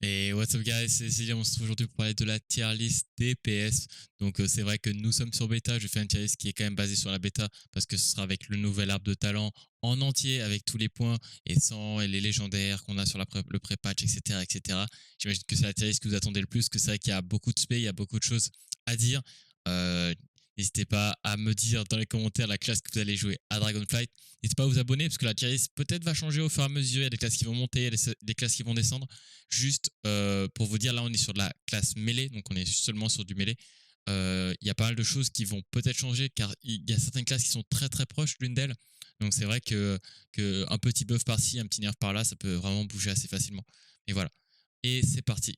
Et what's up guys, c'est Célia, on se retrouve aujourd'hui pour parler de la tier list des PS. Donc c'est vrai que nous sommes sur bêta, je fais une tier list qui est quand même basée sur la bêta parce que ce sera avec le nouvel arbre de talent en entier avec tous les points et sans et les légendaires qu'on a sur le pré-patch, etc. etc. J'imagine que c'est la tier list que vous attendez le plus, que c'est vrai qu'il y a beaucoup de spé, il y a beaucoup de choses à dire. Euh, N'hésitez pas à me dire dans les commentaires la classe que vous allez jouer à Dragonflight. N'hésitez pas à vous abonner parce que la tier list peut-être va changer au fur et à mesure. Il y a des classes qui vont monter, il y a des classes qui vont descendre. Juste pour vous dire, là on est sur de la classe mêlée, donc on est seulement sur du mêlée. Il y a pas mal de choses qui vont peut-être changer car il y a certaines classes qui sont très très proches l'une d'elles. Donc c'est vrai que un petit buff par-ci, un petit nerf par-là, ça peut vraiment bouger assez facilement. Et voilà. Et c'est parti.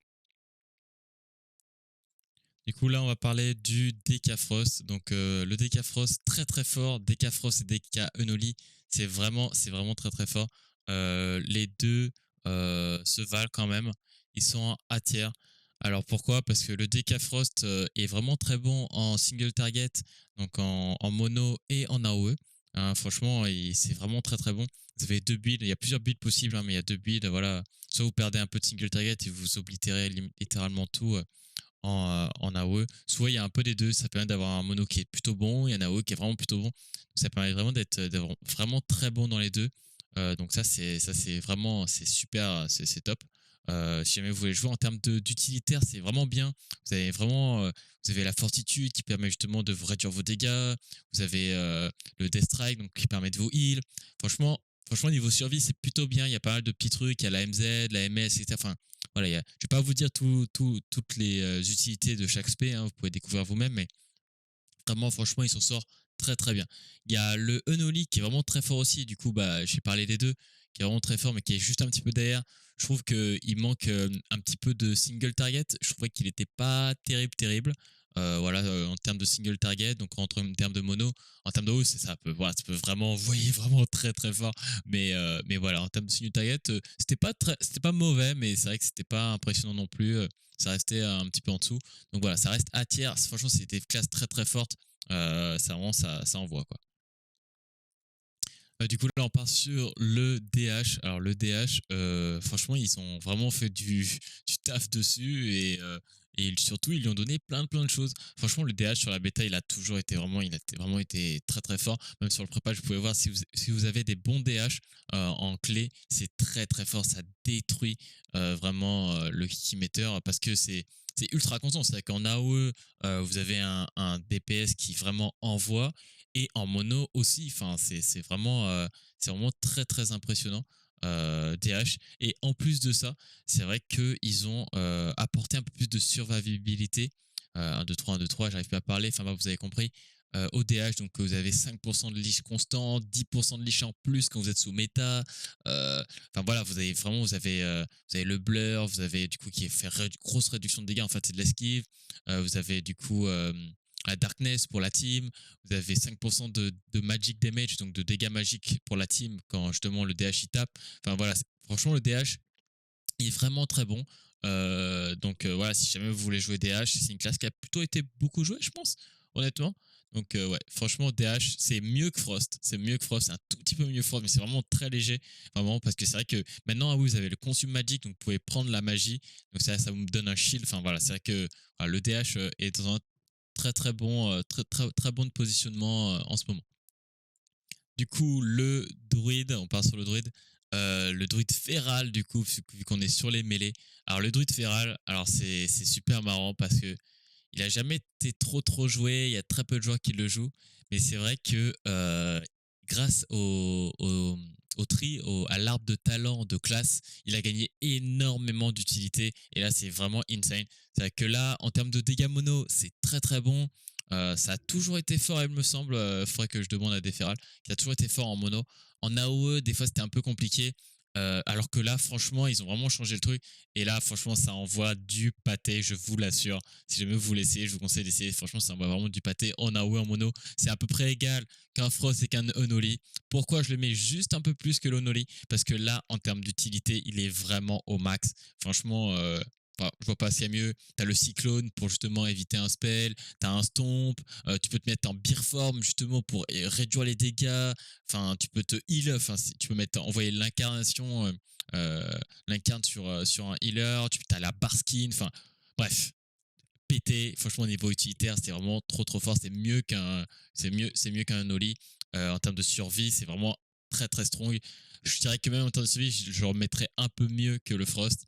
Du coup, là, on va parler du DK Frost. Donc, le DK Frost, très très fort. DK Frost et DK Unoli, c'est vraiment très très fort. Les deux se valent quand même. Ils sont en A tier. Alors pourquoi? Parce que le DK Frost est vraiment très bon en single target, donc en mono et en AOE. Hein, franchement, c'est vraiment très très bon. Vous avez deux builds, il y a plusieurs builds possibles, hein, mais il y a deux builds. Voilà. Soit vous perdez un peu de single target et vous oblitérez littéralement tout en AOE. Soit il y a un peu des deux, ça permet d'avoir un mono qui est plutôt bon et un AOE qui est vraiment plutôt bon. Donc ça permet vraiment d'être vraiment très bon dans les deux. Donc ça c'est vraiment c'est super, c'est top. Si jamais vous voulez jouer en termes d'utilitaire, c'est vraiment bien. Vous avez vraiment vous avez la fortitude qui permet justement de vous réduire vos dégâts. Vous avez le death strike donc qui permet de vous heal. Franchement, niveau survie, c'est plutôt bien. Il y a pas mal de petits trucs. Il y a la MZ, la MS, etc. Enfin, voilà, je vais pas vous dire toutes les utilités de chaque spé, hein, vous pouvez découvrir vous-même, mais vraiment, franchement, il s'en sort très très bien. Il y a le Unholy qui est vraiment très fort aussi, du coup, bah, j'ai parlé des deux, qui est vraiment très fort, mais qui est juste un petit peu derrière. Je trouve qu'il manque un petit peu de single target. Je trouvais qu'il n'était pas terrible. Voilà, en termes de single target, donc en termes de mono, en termes de haut, ça peut, voilà, ça peut vraiment, vous voyez, vraiment très très fort. Mais voilà, en termes de single target, c'était pas mauvais, mais c'est vrai que c'était pas impressionnant non plus. Ça restait un petit peu en dessous. Donc voilà, ça reste A tiers. Franchement, c'était des classes très très fortes. Ça vraiment, ça envoie quoi. Du coup, là, on part sur le DH. Alors, le DH, franchement, ils ont vraiment fait du taf dessus et surtout, ils lui ont donné plein de choses. Franchement, le DH sur la bêta, il a vraiment été très très fort. Même sur le prépa, vous pouvez voir si vous avez des bons DH en clé, c'est très très fort. Ça détruit vraiment le kickimeter parce que c'est ultra constant. C'est-à-dire qu'en AOE, vous avez un DPS qui vraiment envoie et en mono aussi. Enfin, c'est vraiment très très impressionnant. DH et en plus de ça c'est vrai qu'ils ont apporté un peu plus de survivabilité 1 2 3 1 2 3 j'arrive pas à parler enfin bah, vous avez compris au DH donc vous avez 5% de leash constant 10% de leash en plus quand vous êtes sous méta enfin voilà vous avez le blur vous avez du coup qui fait grosse réduction de dégâts en fait c'est de l'esquive vous avez du coup la Darkness pour la team, vous avez 5% de Magic Damage, donc de dégâts magiques pour la team quand justement le DH il tape. Enfin voilà, franchement le DH il est vraiment très bon. Donc voilà, si jamais vous voulez jouer DH, c'est une classe qui a plutôt été beaucoup jouée, je pense, honnêtement. Donc ouais, franchement DH c'est mieux que Frost, c'est un tout petit peu mieux que Frost, mais c'est vraiment très léger, vraiment parce que c'est vrai que maintenant ah oui, vous avez le consume magic, donc vous pouvez prendre la magie, donc ça vous donne un shield. Enfin voilà, c'est vrai que voilà, le DH est dans un très bon, très bon positionnement en ce moment. Du coup, le druide, on part sur le druide féral, du coup, vu qu'on est sur les mêlées. Alors, le druide féral, alors c'est super marrant parce que il a jamais été trop joué, il y a très peu de joueurs qui le jouent, mais c'est vrai que grâce à l'arbre de talent de classe, il a gagné énormément d'utilité et là c'est vraiment insane. C'est-à-dire que là, en termes de dégâts mono, c'est très bon. Ça a toujours été fort, il me semble. Faudrait que je demande à Déferral. Qui a toujours été fort en mono. En AOE, des fois c'était un peu compliqué. Alors que là, franchement, ils ont vraiment changé le truc. Et là, franchement, ça envoie du pâté, je vous l'assure. Si jamais vous voulez essayer, je vous conseille d'essayer. Franchement, ça envoie vraiment du pâté en AOE, en mono. C'est à peu près égal qu'un Frost et qu'un Unholy. Pourquoi je le mets juste un peu plus que l'Unholy? Parce que là, en termes d'utilité, il est vraiment au max. Franchement, Enfin, je vois pas ce qu'il y a mieux. T'as le cyclone pour justement éviter un spell. T'as un stomp. Tu peux te mettre en beer form justement pour réduire les dégâts. Enfin, tu peux te heal. Enfin, tu peux mettre envoyer l'incarnation, l'incarne sur un healer. Tu as la bar skin. Enfin, bref, pété. Franchement, au niveau utilitaire, c'était vraiment trop fort. C'est mieux qu'un Oli. En termes de survie, c'est vraiment très strong. Je dirais que même en termes de survie, je le remettrais un peu mieux que le Frost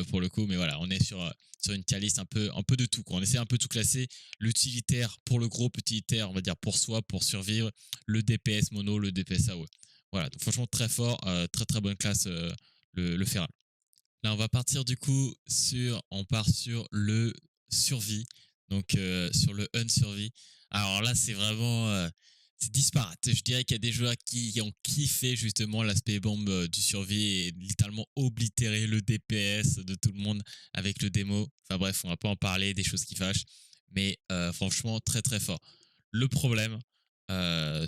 pour le coup. Mais voilà, on est sur une tier list un peu de tout, quoi. On essaie un peu de tout classer. L'utilitaire pour le groupe, utilitaire, on va dire pour soi, pour survivre. Le DPS mono, le DPS AOE. Voilà, donc franchement très fort, très bonne classe, le Feral. Là, on va partir du coup on part sur le survie, donc sur le unsurvie. Alors là, c'est vraiment, c'est disparate. Je dirais qu'il y a des joueurs qui ont kiffé justement l'aspect bombe du survie et littéralement oblitéré le DPS de tout le monde avec le démo. Enfin bref, on va pas en parler, des choses qui fâchent, mais franchement très fort. Le problème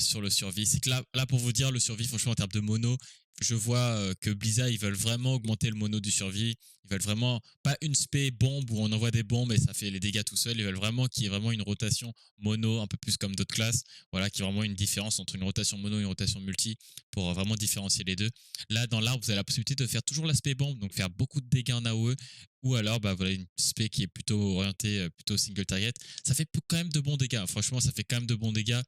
sur le survie, c'est que là pour vous dire, le survie, franchement en termes de mono, je vois que Blizzard, ils veulent vraiment augmenter le mono du survie. Ils veulent vraiment, pas une spé bombe où on envoie des bombes et ça fait les dégâts tout seul. Ils veulent vraiment qu'il y ait vraiment une rotation mono, un peu plus comme d'autres classes. Voilà, qu'il y ait vraiment une différence entre une rotation mono et une rotation multi pour vraiment différencier les deux. Là, dans l'arbre, vous avez la possibilité de faire toujours l'aspect bombe, donc faire beaucoup de dégâts en AOE, ou alors bah, voilà, une spé qui est plutôt orientée, plutôt single target. Ça fait quand même de bons dégâts. Franchement, ça fait quand même de bons dégâts.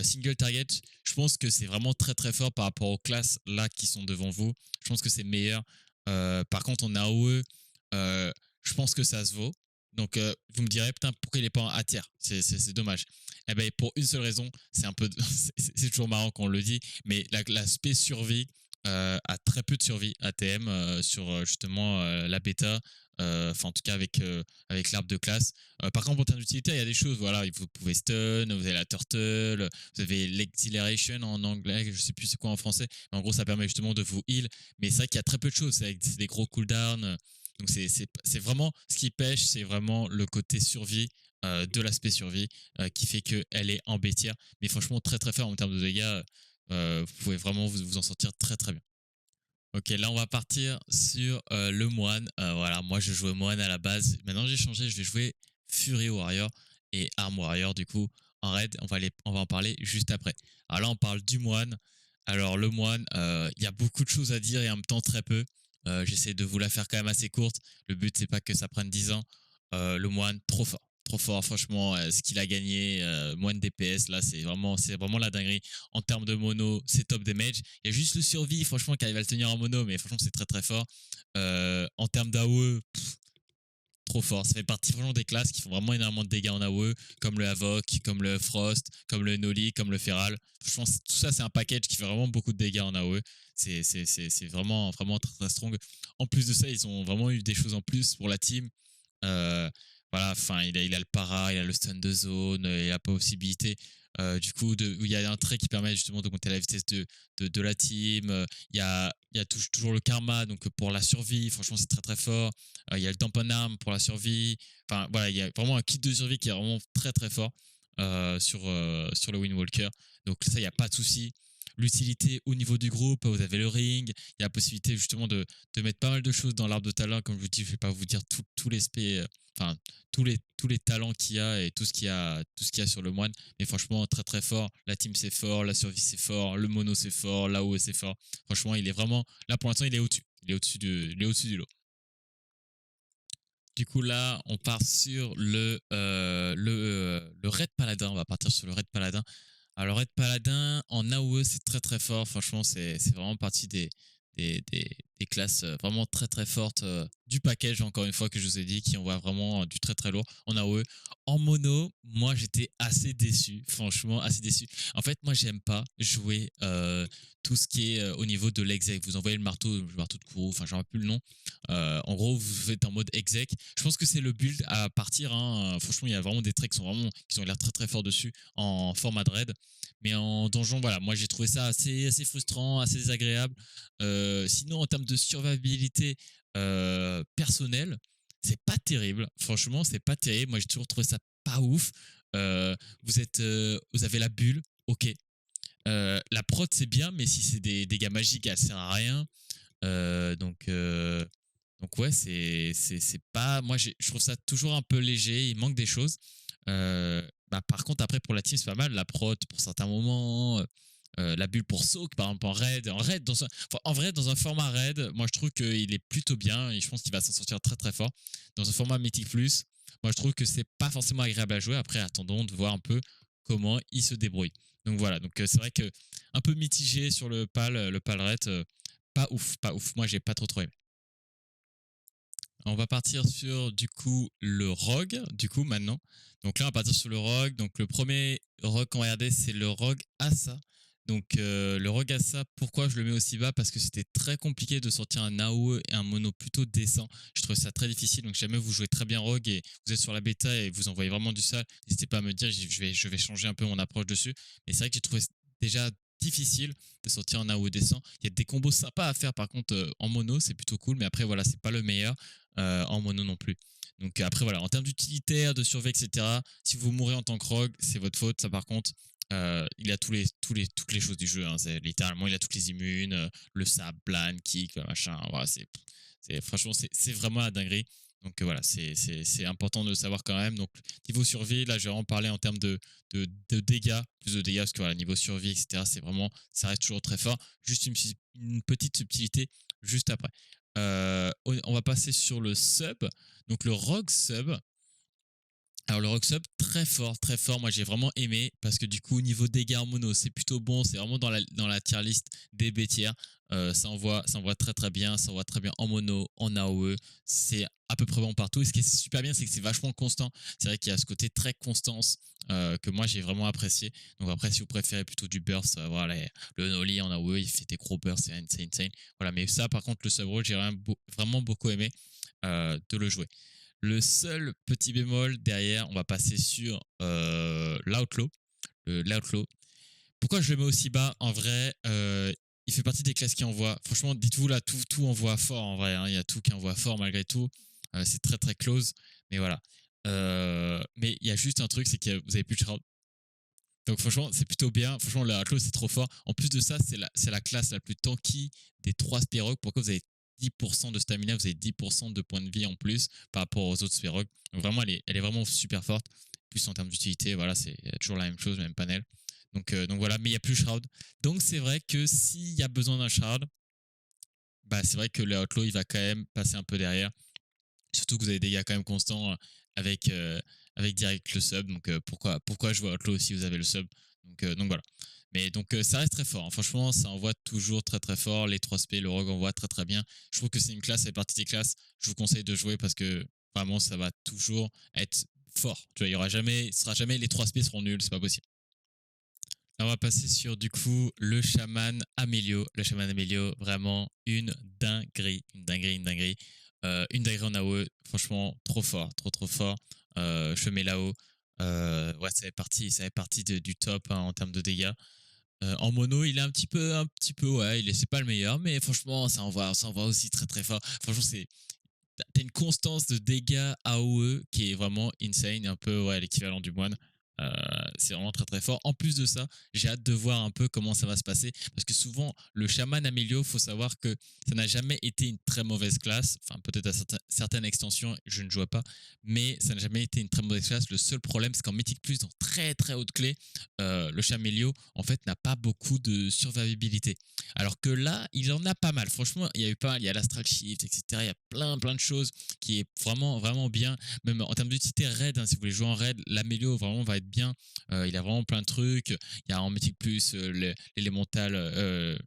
Single target, je pense que c'est vraiment très fort par rapport aux classes là qui sont devant vous. Je pense que c'est meilleur. Par contre, en AOE, je pense que ça se vaut. Donc, vous me direz, putain, pourquoi il n'est pas en A tier? C'est dommage. Eh ben, pour une seule raison, c'est un peu, c'est toujours marrant qu'on le dit, mais l'aspect survie a très peu de survie ATM sur justement la bêta. Enfin, en tout cas, avec l'arbre de classe. Par contre, en termes d'utilité, il y a des choses. Voilà, vous pouvez stun, vous avez la turtle, vous avez l'exhilaration en anglais, je sais plus c'est quoi en français. Mais en gros, ça permet justement de vous heal. Mais c'est vrai qu'il y a très peu de choses. C'est des gros cooldowns. Donc, c'est vraiment ce qui pêche, c'est vraiment le côté survie. De l'aspect survie qui fait qu'elle est en bêtière, mais franchement très fort en termes de dégâts. Vous pouvez vraiment vous en sortir très bien. Ok, là on va partir sur le moine. Voilà, moi je jouais moine à la base. Maintenant j'ai changé, je vais jouer Fury Warrior et Arm Warrior du coup en raid. On va en parler juste après. Alors là on parle du moine. Alors le moine, il y a beaucoup de choses à dire et en même temps très peu. J'essaie de vous la faire quand même assez courte. Le but c'est pas que ça prenne 10 ans. Le moine, trop fort. Trop fort, franchement, ce qu'il a gagné, moine DPS, là, c'est vraiment la dinguerie. En termes de mono, c'est top damage. Il y a juste le survie, franchement, qui arrive à le tenir en mono, mais franchement, c'est très fort. En termes d'AOE, trop fort. Ça fait partie vraiment des classes qui font vraiment énormément de dégâts en AOE, comme le Havoc, comme le Frost, comme le Noli, comme le Feral. Franchement, tout ça, c'est un package qui fait vraiment beaucoup de dégâts en AOE. C'est vraiment très strong. En plus de ça, ils ont vraiment eu des choses en plus pour la team. Euh, voilà, enfin, il a le para, il a le stun de zone, il a la possibilité. Du coup, il y a un trait qui permet justement d'augmenter la vitesse de la team. Il y a toujours le karma, donc pour la survie, franchement, c'est très fort. Il y a le dampen arm pour la survie. Enfin, voilà, il y a vraiment un kit de survie qui est vraiment très fort sur le Windwalker. Donc, ça, il n'y a pas de souci. L'utilité au niveau du groupe, vous avez le ring, il y a la possibilité justement de mettre pas mal de choses dans l'arbre de talent. Comme je vous dis, je vais pas vous dire tout l'aspect, enfin tous les talents qu'il y a et tout ce qu'il y a sur le moine. Mais franchement, très fort. La team c'est fort, la survie c'est fort, le mono c'est fort, l'AOE c'est fort. Franchement, il est vraiment là pour l'instant, il est au-dessus. Il est au-dessus du lot. Du coup, là, on part sur le Red Paladin. On va partir sur le Red Paladin. Alors, Red Paladin, en AOE, c'est très fort. Franchement, c'est vraiment partie des classes vraiment très fortes du package, encore une fois, que je vous ai dit, qui envoie vraiment du très lourd en AOE. En mono, moi, j'étais assez déçu. Franchement, assez déçu. En fait, moi, j'aime pas jouer tout ce qui est au niveau de l'exec. Vous envoyez le marteau de Kourou, enfin, j'en rappelle plus le nom. En gros, vous faites en mode exec. Je pense que c'est le build à partir. Hein. Franchement, il y a vraiment des traits qui ont l'air très forts dessus en format dread. Mais en donjon, voilà, moi j'ai trouvé ça assez frustrant, assez désagréable. Sinon, en termes de survivabilité personnelle, c'est pas terrible. Franchement, c'est pas terrible. Moi, j'ai toujours trouvé ça pas ouf. Vous avez la bulle, ok. La prod, c'est bien, mais si c'est des dégâts magiques, elle sert à rien. Euh, donc, euh, Donc ouais, c'est pas moi je trouve ça toujours un peu léger, il manque des choses. Bah, par contre après pour la team c'est pas mal, la prot pour certains moments, la bulle pour soak par exemple en raid dans un enfin, en vrai dans un format raid, moi je trouve qu'il est plutôt bien et je pense qu'il va s'en sortir très très fort. Dans un format Mythic Plus, moi je trouve que c'est pas forcément agréable à jouer. Après attendons de voir un peu comment il se débrouille. Donc voilà, donc c'est vrai que un peu mitigé sur le pal raid, pas ouf, pas ouf. Moi j'ai pas trop aimé. On va partir sur du coup le rogue, du coup maintenant. Donc là, on va partir sur le rogue. Donc le premier rogue qu'on va regarder, c'est le rogue Asa. Donc le rogue Asa, pourquoi je le mets aussi bas? Parce que c'était très compliqué de sortir un AOE et un mono plutôt décent. Je trouvais ça très difficile. Donc jamais vous jouez très bien rogue et vous êtes sur la bêta et vous envoyez vraiment du sale, n'hésitez pas à me dire, je vais changer un peu mon approche dessus. Mais c'est vrai que j'ai trouvé déjà difficile de sortir un AOE décent. Il y a des combos sympas à faire par contre en mono, c'est plutôt cool. Mais après voilà, c'est pas le meilleur en mono non plus. Donc après voilà, en termes d'utilitaire, de survie, etc. Si vous mourrez en tant que rogue, c'est votre faute. Ça par contre, il a toutes les choses du jeu. Hein. C'est littéralement, il a toutes les immunes, le sab, plan, kick, machin. Voilà, franchement, c'est vraiment la dinguerie. Donc voilà, c'est important de le savoir quand même. Donc niveau survie, là, je vais vraiment parler en termes de dégâts, plus de dégâts, parce que voilà, niveau survie, etc., c'est vraiment, ça reste toujours très fort. Juste une petite subtilité juste après. On va passer sur le sub. Donc le Rogue Sub. Alors le Rogue Sub, très fort, très fort. Moi j'ai vraiment aimé parce que du coup, niveau dégâts en mono, c'est plutôt bon. C'est vraiment dans la tier list des B tiers. Ça envoie très très bien. Ça envoie très bien en mono, en AOE. C'est à peu près bon partout. Et ce qui est super bien, c'est que c'est vachement constant. C'est vrai qu'il y a ce côté très constance que moi j'ai vraiment apprécié. Donc après, si vous préférez plutôt du burst, voilà, le Noli en AOE, il fait des gros bursts, c'est insane. Voilà, mais ça, par contre, le Sub Rogue, j'ai vraiment beaucoup aimé de le jouer. Le seul petit bémol derrière, on va passer sur l'Outlaw. L'Outlaw. Pourquoi je le mets aussi bas? En vrai, il fait partie des classes qui envoient. Franchement, dites-vous là, tout envoie fort en vrai. Hein. Il y a tout qui envoie fort malgré tout. C'est très très close. Mais voilà. Mais il y a juste un truc, c'est que vous avez plus de shroud. Donc franchement, c'est plutôt bien. Franchement, le Outlaw, c'est trop fort. En plus de ça, c'est la classe la plus tanky des 3 Spirog. Pourquoi vous avez 10% de stamina, vous avez 10% de points de vie en plus par rapport aux autres Spirog. Donc vraiment, elle est vraiment super forte. Plus en termes d'utilité, voilà, c'est toujours la même chose, même panel. Donc voilà, mais il n'y a plus Shroud. Donc c'est vrai que s'il y a besoin d'un Shroud, bah c'est vrai que le Outlaw, il va quand même passer un peu derrière. Surtout que vous avez des dégâts quand même constants avec, avec direct le sub. Donc pourquoi jouer Outlaw si vous avez le sub. Donc voilà. Mais donc ça reste très fort. Hein. Franchement, ça envoie toujours très très fort. Les 3 SP, le Rogue envoie très très bien. Je trouve que c'est une classe, c'est partie des classes. Je vous conseille de jouer parce que vraiment ça va toujours être fort. Tu vois, il y aura jamais, ce sera jamais les 3 SP seront nuls, c'est pas possible. Là, on va passer sur du coup le chaman Amélio. Le chaman Amélio, vraiment une dinguerie, une dinguerie, une dinguerie. Une dinguerie en AOE, franchement, trop fort, trop trop fort. Je mets là-haut. Ouais, ça fait partie du top hein, en termes de dégâts. En mono, il est un petit peu, ouais, c'est pas le meilleur, mais franchement, ça envoie aussi très très fort. Franchement, t'as une constance de dégâts AOE qui est vraiment insane, un peu ouais, l'équivalent du moine. Euh, c'est vraiment très très fort. En plus de ça, j'ai hâte de voir un peu comment ça va se passer parce que souvent le chaman Amélio, faut savoir que ça n'a jamais été une très mauvaise classe. Enfin, peut-être à certaines extensions, je ne jouais pas, mais ça n'a jamais été une très mauvaise classe. Le seul problème, c'est qu'en Mythic Plus, dans très très haute clé, le Chamélio en fait n'a pas beaucoup de survivabilité. Alors que là, il en a pas mal. Franchement, il y a eu pas mal. Il y a l'Astral Shift, etc. Il y a plein de choses qui est vraiment, vraiment bien. Même en termes d'utilité raid, hein, si vous voulez jouer en raid, l'Amélio vraiment va être bien. Il a vraiment plein de trucs. Il y a en Mythic Plus l'élémental,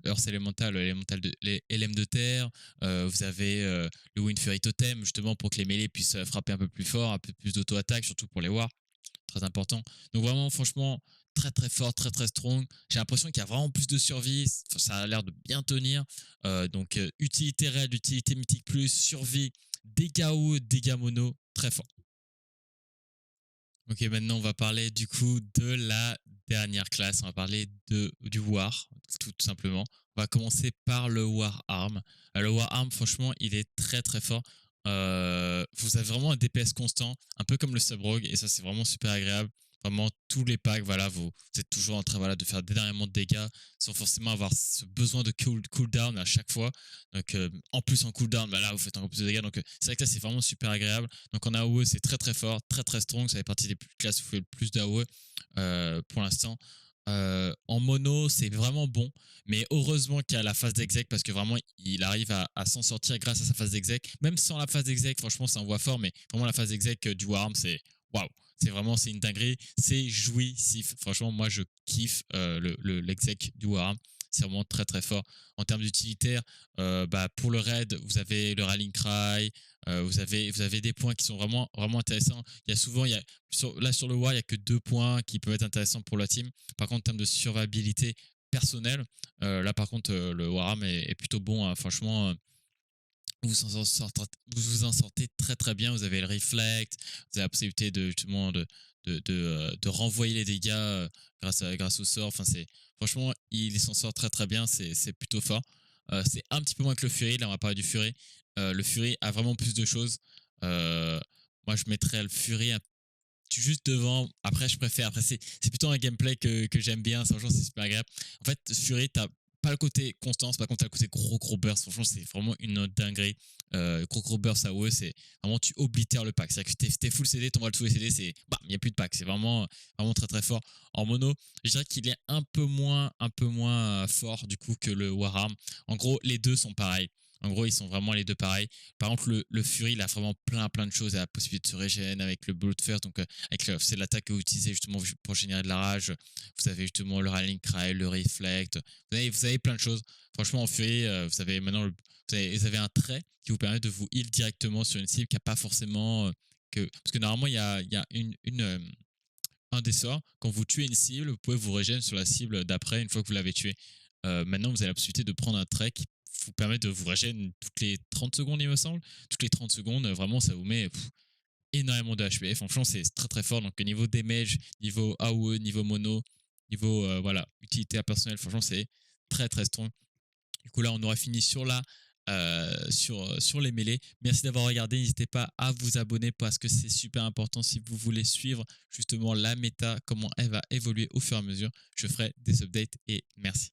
Earth l'élémental de, les LM de terre. Vous avez le Wind Fury Totem, justement, pour que les mêlées puissent frapper un peu plus fort, un peu plus d'auto-attaque, surtout pour les wars. Très important. Donc vraiment, franchement, très très fort, très très strong. J'ai l'impression qu'il y a vraiment plus de survie. Ça a l'air de bien tenir. Utilité raid, utilité mythique plus, survie, dégâts haut, dégâts mono, très fort. Ok, maintenant on va parler du coup de la dernière classe. On va parler du War, tout simplement. On va commencer par le War Arm. Le War Arm, franchement, il est très très fort. Vous avez vraiment un DPS constant, un peu comme le Sub Rogue, et ça c'est vraiment super agréable. Vraiment, tous les packs, voilà, vous êtes toujours en train, voilà, de faire énormément de dégâts sans forcément avoir ce besoin de cooldown à chaque fois. Donc, en plus, en cooldown, bah là, vous faites encore plus de dégâts. Donc, c'est vrai que ça, c'est vraiment super agréable. Donc, en AOE, c'est très très fort, très très strong. Ça fait partie des classes où vous faites le plus d'AOE pour l'instant. En mono, c'est vraiment bon, mais heureusement qu'il y a la phase d'exec parce que vraiment il arrive à s'en sortir grâce à sa phase d'exec. Même sans la phase d'exec, franchement, c'est un voie fort, mais vraiment la phase d'exec du Warhammer, c'est waouh, c'est une dinguerie, c'est jouissif. Franchement, moi je kiffe l'exec du Warhammer. C'est vraiment très très fort. En termes d'utilitaire, bah, pour le raid, vous avez le rallying cry, vous avez des points qui sont vraiment, vraiment intéressants. Il y a souvent, là sur le war, il n'y a que 2 points qui peuvent être intéressants pour la team. Par contre, en termes de survivabilité personnelle, là par contre, le Warhammer est plutôt bon, hein. Franchement, vous en sortez très très bien. Vous avez le reflect, vous avez la possibilité de justement de renvoyer les dégâts grâce au sort. Enfin, franchement, il s'en sort très très bien. C'est plutôt fort. C'est un petit peu moins que le Fury. Là, on va parler du Fury. Le Fury a vraiment plus de choses. Euh, Moi, je mettrais le Fury juste devant. Après, je préfère. Après, c'est plutôt un gameplay que j'aime bien. Franchement, c'est super agréable. En fait, Fury, t'as pas le côté constance, par contre, t'as le côté gros burst. Franchement, c'est vraiment une dinguerie. Gros burst à AOE, c'est vraiment, tu oblitères le pack. C'est-à-dire que t'es full CD, ton full CD, c'est bah, il n'y a plus de pack. C'est vraiment, vraiment très très fort. En mono, je dirais qu'il est un peu moins fort du coup que le Warhammer. En gros, les deux sont pareils. En gros, ils sont vraiment les deux pareils. Par contre, le Fury, il a vraiment plein de choses. Il a la possibilité de se régénérer avec le Bloodthirst. Donc, c'est l'attaque que vous utilisez justement pour générer de la rage. Vous avez justement le Rallying Cry, le Reflect. Vous avez plein de choses. Franchement, en Fury, vous avez maintenant vous avez un trait qui vous permet de vous heal directement sur une cible qui n'a pas forcément. Parce que normalement, il y a un des sorts. Quand vous tuez une cible, vous pouvez vous régénérer sur la cible d'après une fois que vous l'avez tuée. Maintenant, vous avez la possibilité de prendre un trait qui vous permet de vous régénérer toutes les 30 secondes, il me semble. Toutes les 30 secondes, vraiment, ça vous met énormément de HP. Franchement, c'est très très fort. Donc, niveau damage, niveau AOE, niveau mono, niveau voilà, utilité personnelle, franchement, c'est très très strong. Du coup, là, on aura fini sur les mêlées. Merci d'avoir regardé. N'hésitez pas à vous abonner parce que c'est super important si vous voulez suivre justement la méta, comment elle va évoluer au fur et à mesure. Je ferai des updates et merci.